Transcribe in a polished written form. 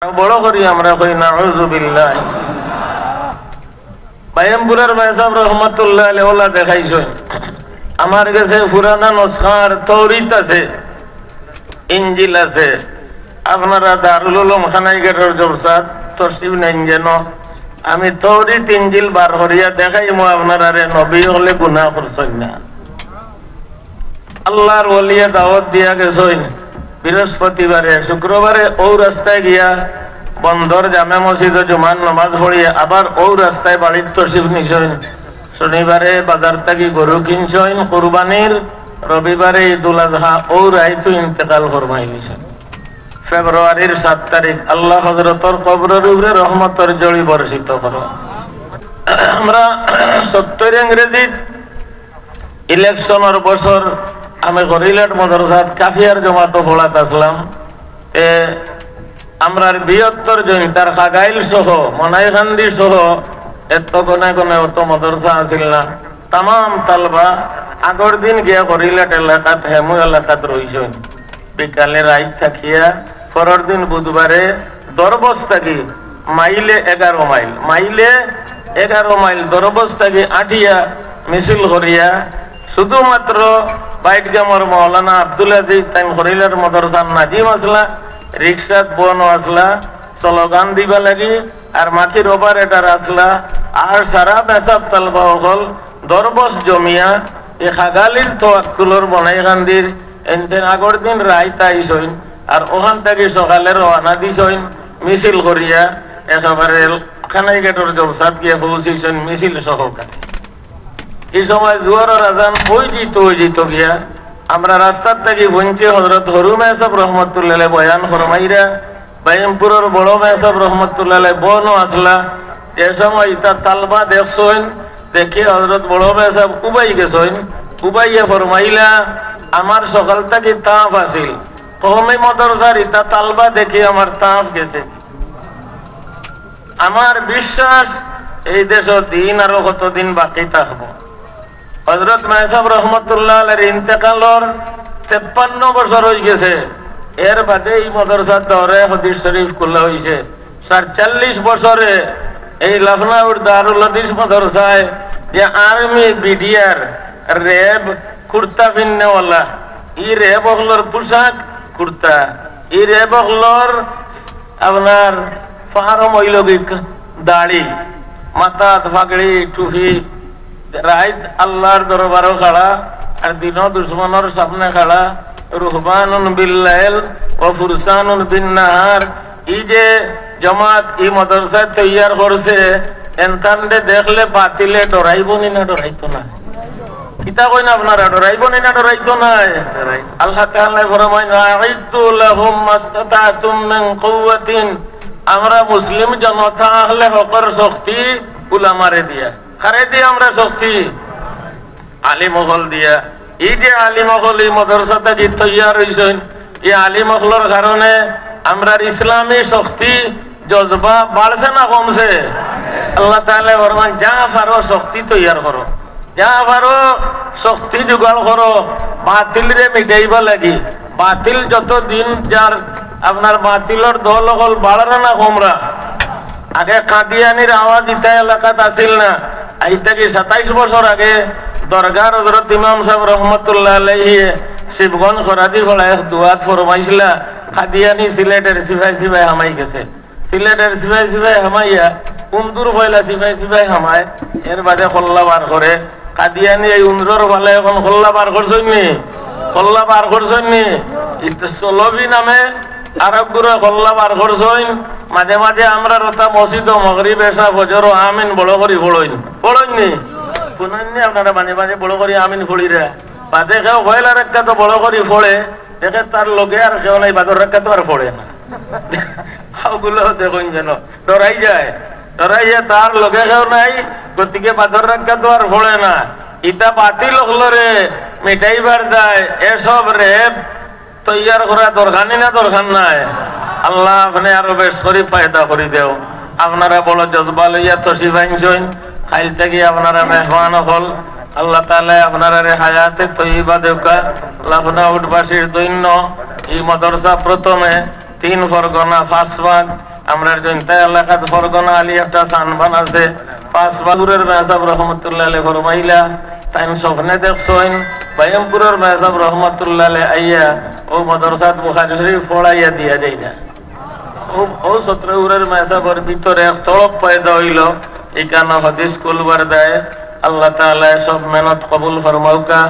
বড় করি আমরা কই নাউযুবিল্লাহ। বাইয়ামপুরের মেহসাব রহমাতুল্লাহ আলাইহি ওলা দেখাইছেন আমার কাছে পুরানা নসখার তৌরিত আছে, ইনজিল আছে। আপনারা দারুল উলুম খানাইঘাটের জলসাত তশরিফ নেন যেন আমি তৌরিত ইনজিল বার করিয়া দেখাইমু আপনারা রে নবী হলে গুনাহ করছেন না। আল্লাহর ওলিয়ে দাওয়াত দিয়া গেছেন বৃহস্পতিবারে শুক্রবারে ও রাস্তায় গিয়া বন্দর জামে মসজিদে জুমার নামাজ পড়িয়া আবার ও রাস্তায় বাড়ির তশরিফ নিছেন। শনিবারে বাজার থেকে গরু কিনছেন কুরবানির, রবিবারে ঈদুল আজহা ও রাইতু ইন্তেকাল ফরমাই নিছেন। ফেব্রুয়ারির 7 তারিখ আল্লাহ হযরতর কবরের উপরে রহমতের জড়ি বর্ষিত করো। আমরা 70 ইংরেজি ইলেকশনের বছর আমি গরিলাট মাদ্রাসাত কাফিয়ার জমাত পড়াত আসলাম। আমরা 72 জন তার খাগাইল সহ মনাইখান্দি সহ এত কোনে কোনে অত মাদ্রাসা আছিল না। তাম তালবা আগর দিন গিয়া গরিলাট এলাকাত হেমু এলাকাত রইছেন। বিকালে রাইত থাকিয়া পরের দিন বুধবারে দরবস থাকি মাইলে 11 মাইল মাইলে 11 মাইল দরবস থাকি আঠিয়া মিছিল করিয়া শুধুমাত্র বাইট গামর মৌলানা আব্দুল আজিজ তাই হরিলার মাদ্রাসার নাজিম আসলা রিক্সাত বোন আসলা স্লোগান দিবা লাগি আর মাটির অপারেটর আসলা আর সারা মেসাব তালবা হল দরবস জমিয়া এই খাগালির তোয়াক্কুলর বনাইকান্দির এনতেন আগর দিন রাইত আইসইন আর ওখান থেকে সকালে রওনা দিছইন মিছিল করিয়া একেবারে খানাইঘাটের জলসাত গিয়ে পৌঁছিছেন মিছিল সহকারে। এই সময় জোয়ারের আজান ওই জিত গিয়া আমরা রাস্তার থেকে বঞ্চে হযরত হরু মেহসাব রহমতুল্লাহ বয়ান ফরমাইরা বাইমপুরের বড় মেহসাব রহমতুল্লাহ বনও আসলা। যে সময় ইতা তালবা দেখছেন দেখে হযরত বড় মেহসাব উবাই গেছেন। উবাইয়া ফরমাইলা আমার সকাল থেকে তাপ আছিল, কমে মাদ্রাসার ইতা তালবা দেখে আমার তাপ গেছে। আমার বিশ্বাস এই দেশ দিন আরো কতদিন বাকি থাকবো। হযরত মেহসাব রহমতুল্লাহ আলাইহির ইন্তেকালর 53 বছর হয়ে গেছে। এর বাদে এই মাদ্রাসার দরে হাদিস শরীফ খোলা হয়েছে। 40 বছরে এই লখনউর দারুল হাদিস মাদ্রাসায় যে আর্মি বিডিআর রেব কুর্তা পিন্নেওয়ালা এই রেব হলর পোশাক কুর্তা, এই রেব হলর আপনার ফার্ম ঐলগিক দাড়ি, মাথাত ফাগড়ি টুপি, রাইত আল্লাহর দরবারও খাড়া আর দিন দুশ্মনের সামনে খাড়া। রুহবানুন বিল্লাইল ও ফুরসানুন বিন নাহার এই যে জামাত এই মাদ্রাসায় তৈয়ার করছে এনতান্ডে দেখলে বাতিলে ডরাইব নি না ডরাইতো না? কিতা কই না আপনারা ডরাইব নি না ডরাইতো না? আল্লাহ তাআলা ফরমায় আইদু লাহুম মাসতাতুম মিন কুওয়াতিন। আমরা মুসলিম জনতা আহলে হকর শক্তি উলামারে দিয়া খারে দিয়ে আমরা শক্তি আলিমহল দিয়া। এই যে আলিমহল এই মাদ্রাসাতে যে তৈয়ার হয়েছেন এই আলিমহলের কারণে আমরা ইসলামী শক্তি জজবা বাড়ছে না কমছে? আল্লাহ তাআলা ফরমান যা পারো শক্তি তৈয়ার করো, যা পারো শক্তি জোগাড় করো বাতিলরে মিটাইবা লাগি। বাতিল যত দিন যার আপনার বাতিলর দল হল বাড়ানো না কমরা। আগে কাদিয়ানির আওয়াজ ইতা এলাকাত আসিল না। আজ থেকে 27 বছর আগে দরগার হযরত ইমাম সাহেব রহমতুল্লাহ আলাইহি শিবগঞ্জ খরাদি ফলায় দুয়াত ফরমাইছিলা কাদিয়ানি সিলেটের সিপাই হামাই গেছে। সিলেটের সিপাই হামাইয়া উন্দুর ফয়লা সিপাই হামায় এর বাদে খল্লা বার করে। কাদিয়ানি এই উন্দুর ফলে এখন খল্লা বার করছেন নি? খল্লা বার করছেন নি? চলবি নামে আরবগুলো খল্লা বার করছেন। মাঝে মাঝে আমরা রতা মসজিদ মগরিব এসা ফজর আমিন বড় করি পড়ইনি শুনেননি আপনারা? মাঝে মাঝে বড় করি আমিন ফড়িরা বাদে কেউ হইলার একটা তো বড় করি ফোড়ে দেখে তার লোকে আর কেউ নাই বাদর রেখা তো আর ফোড়ে না। ওগুলো দেখুন যেন ডরাই যায় তার লোকে কেউ নাই গতিকে বাদর রেখা তো আর ফোড়ে না। ইটা বাতিল হলো রে মিটাইবার যায় এসব রেপ তৈয়ার করা দরকার না দরকার নাই? আল্লাহ আপনি আরো বেশ করে ফায়দা করে দেও। আপনারা বড় জজবা লইয়া তশরিফ আনছেন, খাইল থেকে আপনারা মেহমান হল। আল্লাহ তাআলা আপনারা হায়াতে তৈবা দেউকা। লখনউবাসীর দৈন্য এই মাদ্রাসা প্রথমে 3 ফরগনা 5 ভাগ আমরা জনতা এলাকাত ফরগনা আলী একটা সানবান আছে 5 ভাগুরের মেহসাব রহমতুল্লাহ আলাইহি ফরমাইলা তাই স্বপ্নে দেখছইন বায়ামপুরের মেহসাব রহমতুল্লাহ আলাইহি আইয়া ও মাদ্রাসাত বুখারী শরীফ পড়াইয়া দিয়া যায় না ও সত্রউরের মেহসাবের ভিতরে এক তলব পয়দা হইল এখানে হাদিস কুলবার দেয় আল্লাহ তাআলা সব মেহনত কবুল ফরমাউকা